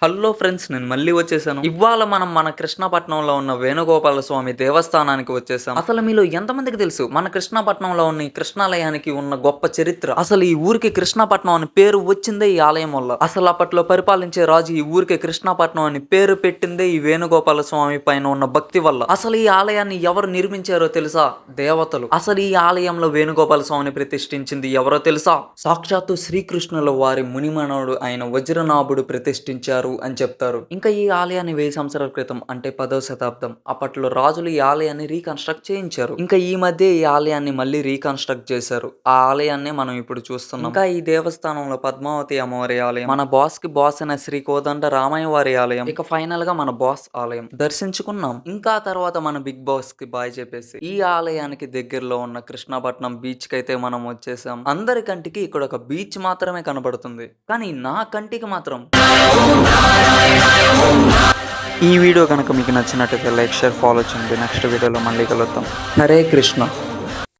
Hello friends, నేను మళ్ళీ వచ్చేసాను. ఇవాళ మనం మన కృష్ణపట్నంలో ఉన్న వేణుగోపాల స్వామి దేవస్థానానికి వచ్చేసాం. అసలు మీలో ఎంతమందికి తెలుసు మన కృష్ణపట్నంలో ఉన్న ఈ కృష్ణాలయానికి ఉన్న గొప్ప చరిత్ర? అసలు ఈ ఊరికి కృష్ణపట్నం అని పేరు వచ్చిందే ఈ ఆలయం వల్ల. అసలు అప్పట్లో పరిపాలించే రాజు ఈ ఊరికి కృష్ణపట్నం అని పేరు పెట్టిందే ఈ వేణుగోపాల స్వామి పైన ఉన్న భక్తి వల్ల. అసలు ఈ ఆలయాన్ని ఎవరు నిర్మించారో తెలుసా? దేవతలు. అసలు ఈ ఆలయంలో వేణుగోపాల స్వామిని ప్రతిష్ఠించింది ఎవరో తెలుసా? సాక్షాత్తు శ్రీకృష్ణుల వారి మునిమనోడు అయిన వజ్రనాభుడు ప్రతిష్ఠించారు అని చెప్తారు. ఇంకా ఈ ఆలయాన్ని 1000 సంవత్సరాల క్రితం అంటే 10వ శతాబ్దం అప్పట్లో రాజులు ఈ ఆలయాన్ని రీకన్స్ట్రక్ట్ చేయించారు. ఇంకా ఈ మధ్య ఈ ఆలయాన్ని మళ్ళీ రీకన్స్ట్రక్ట్ చేశారు. ఆ ఆలయాన్ని మనం ఇప్పుడు చూస్తున్నాం. ఇంకా ఈ దేవస్థానంలో పద్మావతి అమ్మవారి ఆలయం, మన బాస్ కి బాస్ అయిన శ్రీ కోదండ రామయ్య వారి ఆలయం, ఇక ఫైనల్ గా మన బాస్ ఆలయం దర్శించుకున్నాం. ఇంకా తర్వాత మన బిగ్ బాస్ కి బాయ్ చెప్పేసి ఈ ఆలయానికి దగ్గరలో ఉన్న కృష్ణపట్నం బీచ్ కి అయితే మనం వచ్చేసాం. అందరి కంటికి ఇక్కడ ఒక బీచ్ మాత్రమే కనబడుతుంది, కానీ నా కంటికి మాత్రం ఈ వీడియో కనుక మీకు నచ్చినట్టయితే లైక్, షేర్, ఫాలో చేయండి. నెక్స్ట్ వీడియోలో మళ్ళీ కలుద్దాం. హరే కృష్ణ.